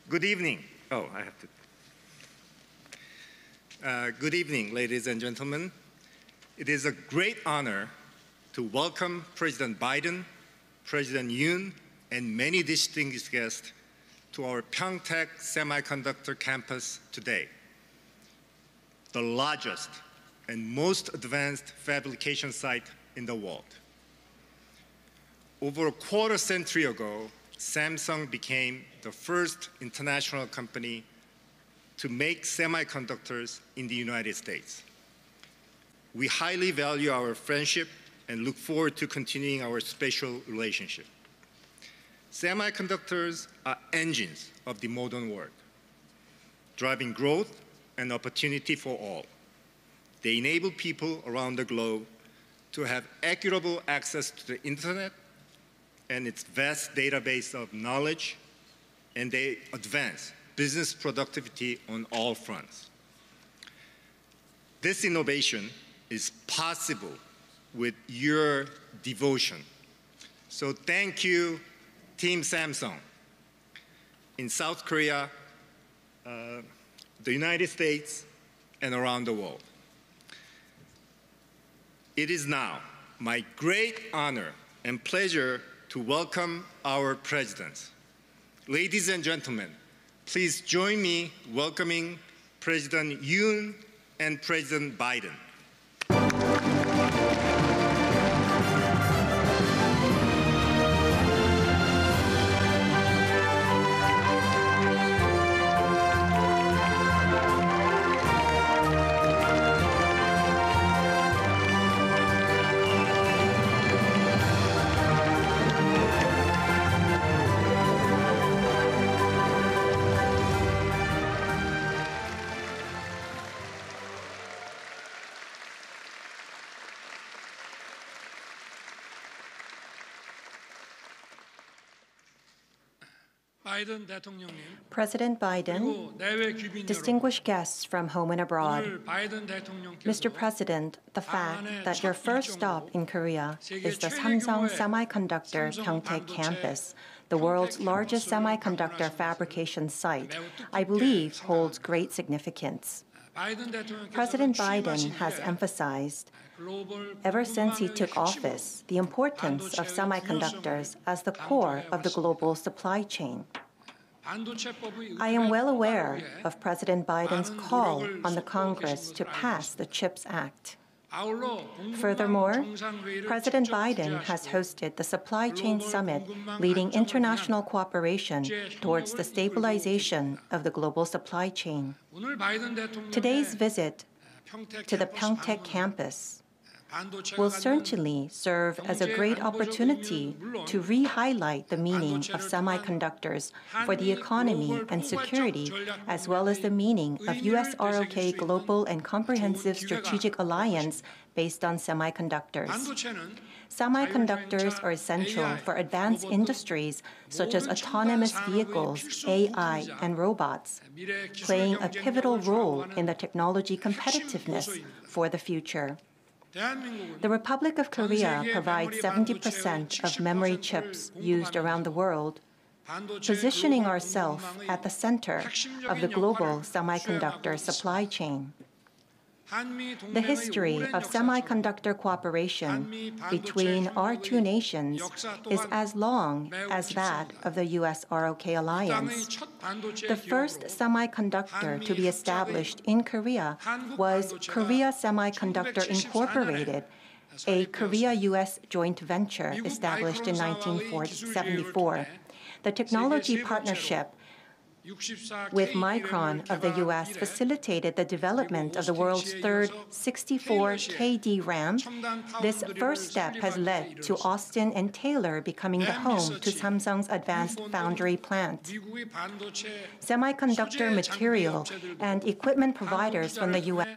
Good evening. Oh, I have to. Good evening, ladies and gentlemen. It is a great honor to welcome President Biden, President Yoon, and many distinguished guests to our Pyeongtaek Semiconductor Campus today, the largest and most advanced fabrication site in the world. Over a quarter century ago, Samsung became the first international company to make semiconductors in the United States. We highly value our friendship and look forward to continuing our special relationship. Semiconductors are engines of the modern world, driving growth and opportunity for all. They enable people around the globe to have equitable access to the internet and its vast database of knowledge, and they advance business productivity on all fronts. This innovation is possible with your devotion. So thank you, Team Samsung. In South Korea, the United States, and around the world. It is now my great honor and pleasure to welcome our presidents. Ladies and gentlemen, please join me welcoming President Yoon and President Biden. President Biden, distinguished guests from home and abroad, Mr. President, the fact that your first stop in Korea is the Samsung Semiconductor Pyeongtaek campus, the world's largest semiconductor fabrication site, I believe holds great significance. President Biden has emphasized, ever since he took office, the importance of semiconductors as the core of the global supply chain. I am well aware of President Biden's call on the Congress to pass the CHIPS Act. Furthermore, President Biden has hosted the Supply Chain Summit leading international cooperation towards the stabilization of the global supply chain. Today's visit to the Pyeongtaek campus will certainly serve as a great opportunity to re-highlight the meaning of semiconductors for the economy and security, as well as the meaning of US-ROK Global and Comprehensive Strategic Alliance based on semiconductors. Semiconductors are essential for advanced industries such as autonomous vehicles, AI, and robots, playing a pivotal role in the technology competitiveness for the future. The Republic of Korea provides 70% of memory chips used around the world, positioning ourselves at the center of the global semiconductor supply chain. The history of semiconductor cooperation between our two nations is as long as that of the US-ROK alliance. The first semiconductor to be established in Korea was Korea Semiconductor Incorporated, a Korea-US joint venture established in 1974. The technology partnership with Micron of the US facilitated the development of the world's third 64K DRAM. This first step has led to Austin and Taylor becoming the home to Samsung's advanced foundry plant. Semiconductor material and equipment providers from the US,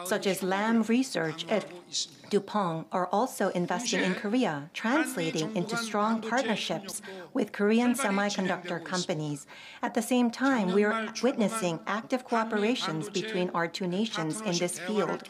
such as Lam Research at DuPont, are also investing in Korea, translating into strong partnerships with Korean semiconductor companies. At the same time, we are witnessing active cooperations between our two nations in this field.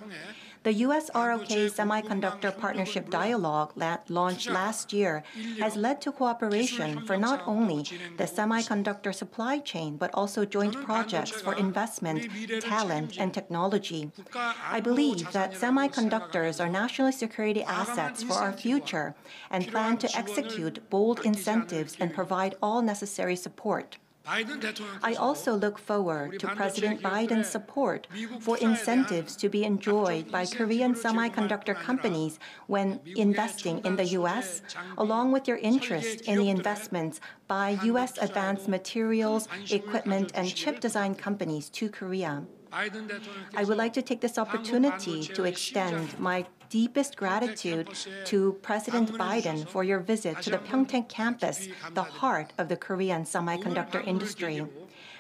The US-ROK Semiconductor Partnership Dialogue launched last year has led to cooperation for not only the semiconductor supply chain, but also joint projects for investment, talent, and technology. I believe that semiconductors are national security assets for our future and plan to execute bold incentives and provide all necessary support. I also look forward to President Biden's support for incentives to be enjoyed by Korean semiconductor companies when investing in the U.S., along with your interest in the investments by U.S. advanced materials, equipment, and chip design companies to Korea. I would like to take this opportunity to extend my deepest gratitude to President Biden for your visit to the Pyeongtaek campus, the heart of the Korean semiconductor industry.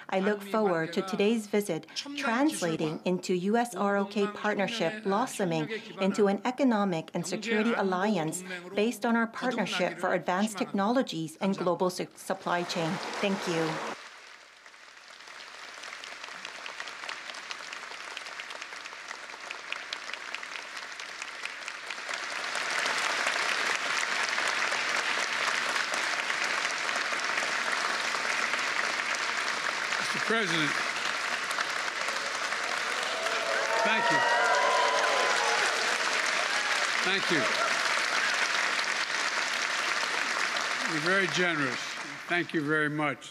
I look forward to today's visit translating into US-ROK partnership blossoming into an economic and security alliance based on our partnership for advanced technologies and global supply chain. Thank you. President, thank you. Thank you. You're very generous. Thank you very much.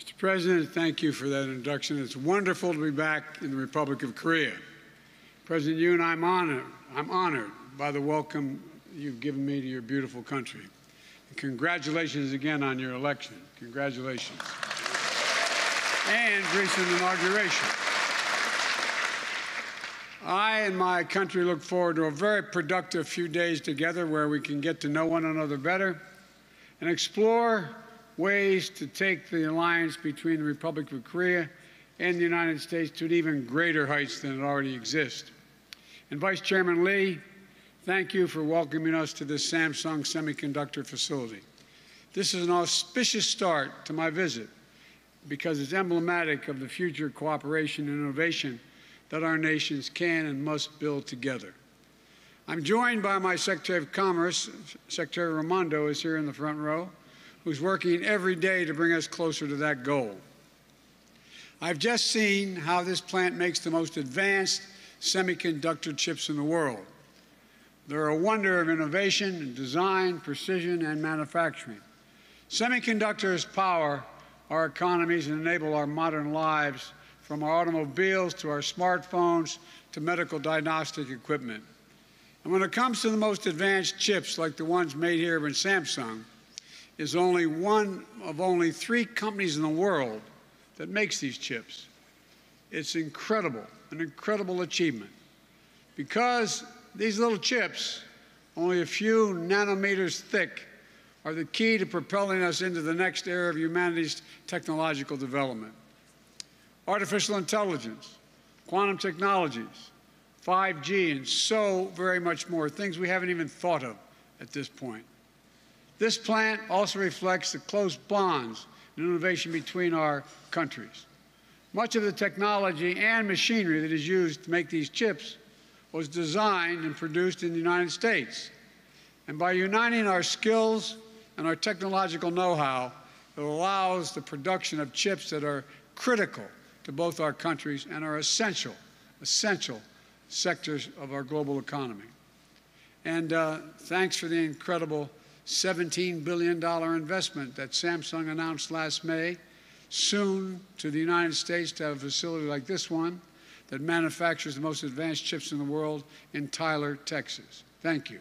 Mr. President, thank you for that introduction. It's wonderful to be back in the Republic of Korea. President Yoon, I'm honored by the welcome you've given me to your beautiful country. And congratulations again on your election. Congratulations. And recent inauguration. I and my country look forward to a very productive few days together where we can get to know one another better and explore ways to take the alliance between the Republic of Korea and the United States to even greater heights than it already exists. And Vice Chairman Lee, thank you for welcoming us to this Samsung semiconductor facility. This is an auspicious start to my visit, because it's emblematic of the future cooperation and innovation that our nations can and must build together. I'm joined by my Secretary of Commerce, Secretary Raimondo is here in the front row, who's working every day to bring us closer to that goal. I've just seen how this plant makes the most advanced semiconductor chips in the world. They're a wonder of innovation and design, precision, and manufacturing. Semiconductors power our economies and enable our modern lives, from our automobiles to our smartphones to medical diagnostic equipment. And when it comes to the most advanced chips, like the ones made here in Samsung, is only one of only 3 companies in the world that makes these chips. It's incredible, an incredible achievement. Because these little chips, only a few nanometers thick, are the key to propelling us into the next era of humanity's technological development. Artificial intelligence, quantum technologies, 5G, and so very much more, things we haven't even thought of at this point. This plant also reflects the close bonds and innovation between our countries. Much of the technology and machinery that is used to make these chips was designed and produced in the United States. And by uniting our skills and our technological know-how, it allows the production of chips that are critical to both our countries and are essential sectors of our global economy. And thanks for the incredible $17 billion investment that Samsung announced last May, soon to the United States to have a facility like this one that manufactures the most advanced chips in the world in Tyler, Texas. Thank you.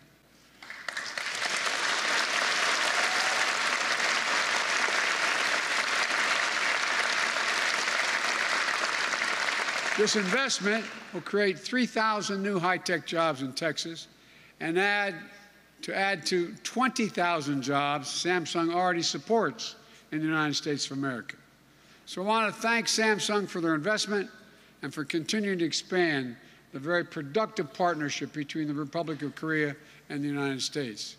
This investment will create 3,000 new high-tech jobs in Texas and add to 20,000 jobs Samsung already supports in the United States of America. So I want to thank Samsung for their investment and for continuing to expand the very productive partnership between the Republic of Korea and the United States.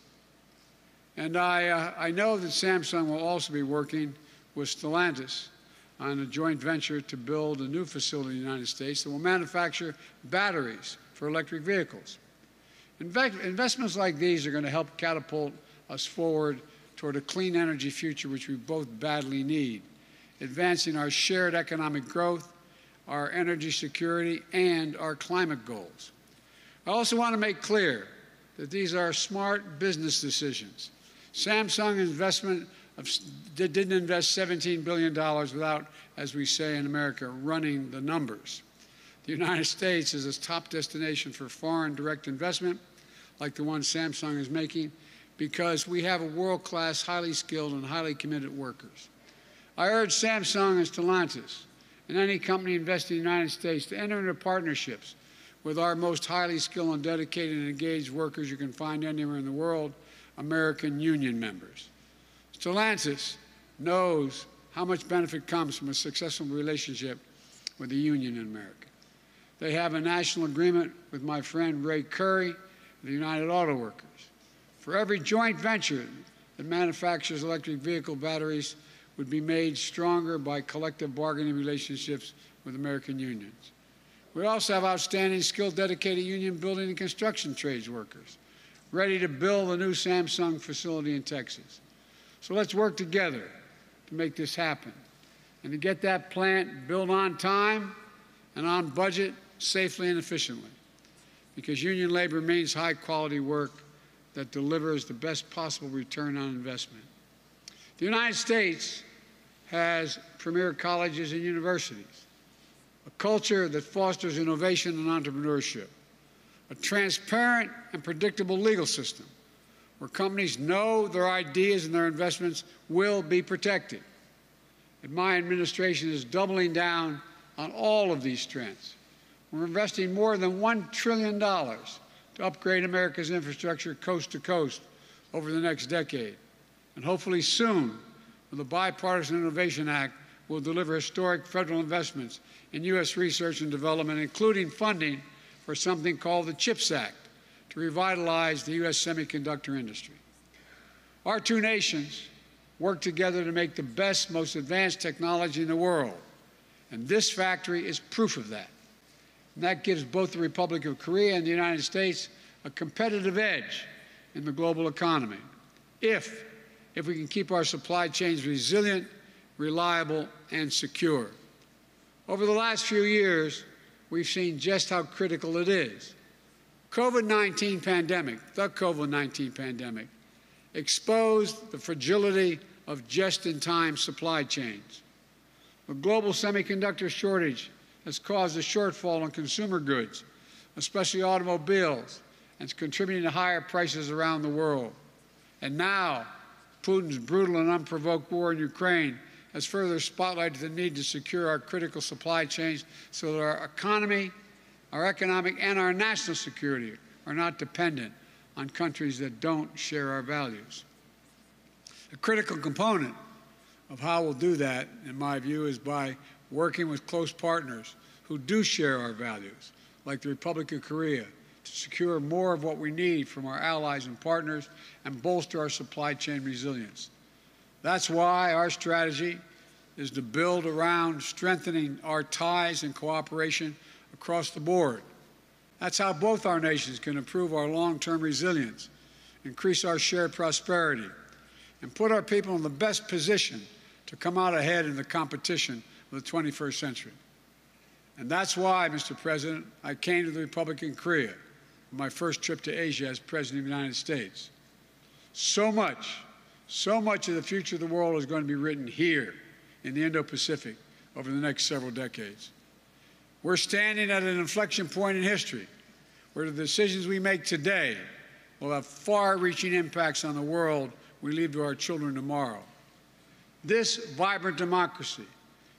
And I know that Samsung will also be working with Stellantis on a joint venture to build a new facility in the United States that will manufacture batteries for electric vehicles. Investments like these are going to help catapult us forward toward a clean energy future which we both badly need, advancing our shared economic growth, our energy security, and our climate goals. I also want to make clear that these are smart business decisions. Samsung didn't invest $17 billion without, as we say in America, running the numbers. The United States is a top destination for foreign direct investment, like the one Samsung is making, because we have a world-class, highly skilled, and highly committed workers. I urge Samsung and Stellantis and any company investing in the United States to enter into partnerships with our most highly skilled and dedicated and engaged workers you can find anywhere in the world, American union members. Stellantis knows how much benefit comes from a successful relationship with the union in America. They have a national agreement with my friend Ray Curry, the United Auto Workers. For every joint venture that manufactures electric vehicle batteries would be made stronger by collective bargaining relationships with American unions. We also have outstanding, skilled, dedicated union building and construction trades workers ready to build a new Samsung facility in Texas. So let's work together to make this happen and to get that plant built on time and on budget, safely and efficiently, because union labor means high-quality work that delivers the best possible return on investment. The United States has premier colleges and universities, a culture that fosters innovation and entrepreneurship, a transparent and predictable legal system where companies know their ideas and their investments will be protected. And my administration is doubling down on all of these strengths. We're investing more than $1 trillion to upgrade America's infrastructure coast to coast over the next decade. And hopefully soon, with the Bipartisan Innovation Act, we'll deliver historic federal investments in U.S. research and development, including funding for something called the CHIPS Act to revitalize the U.S. semiconductor industry. Our two nations work together to make the best, most advanced technology in the world, and this factory is proof of that. And that gives both the Republic of Korea and the United States a competitive edge in the global economy, if we can keep our supply chains resilient, reliable, and secure. Over the last few years, we've seen just how critical it is. The COVID-19 pandemic, exposed the fragility of just-in-time supply chains. The global semiconductor shortage has caused a shortfall in consumer goods, especially automobiles, and it's contributing to higher prices around the world. And now, Putin's brutal and unprovoked war in Ukraine has further spotlighted the need to secure our critical supply chains so that our economy, our economic, and our national security are not dependent on countries that don't share our values. A critical component of how we'll do that, in my view, is by working with close partners who do share our values, like the Republic of Korea, to secure more of what we need from our allies and partners and bolster our supply chain resilience. That's why our strategy is to build around strengthening our ties and cooperation across the board. That's how both our nations can improve our long-term resilience, increase our shared prosperity, and put our people in the best position to come out ahead in the competition of the 21st century. And that's why, Mr. President, I came to the Republic of Korea on my first trip to Asia as President of the United States. So much of the future of the world is going to be written here in the Indo-Pacific over the next several decades. We're standing at an inflection point in history where the decisions we make today will have far-reaching impacts on the world we leave to our children tomorrow. This vibrant democracy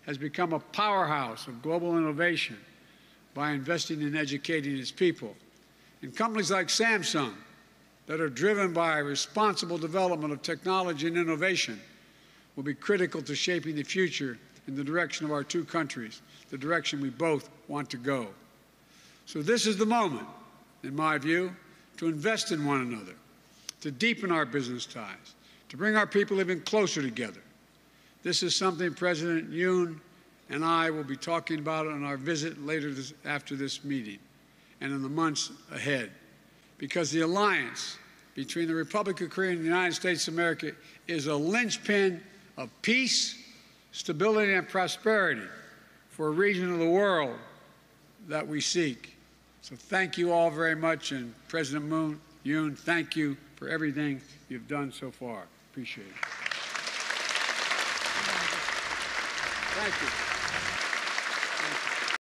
has become a powerhouse of global innovation by investing in educating its people. And companies like Samsung, that are driven by responsible development of technology and innovation, will be critical to shaping the future in the direction of our two countries, the direction we both want to go. So this is the moment, in my view, to invest in one another, to deepen our business ties, to bring our people even closer together. This is something President Yoon and I will be talking about on our visit later after this meeting. and in the months ahead. Because the alliance between the Republic of Korea and the United States of America is a linchpin of peace, stability, and prosperity for a region of the world that we seek. So thank you all very much, and President Yoon, thank you for everything you've done so far. Appreciate it. Thank you.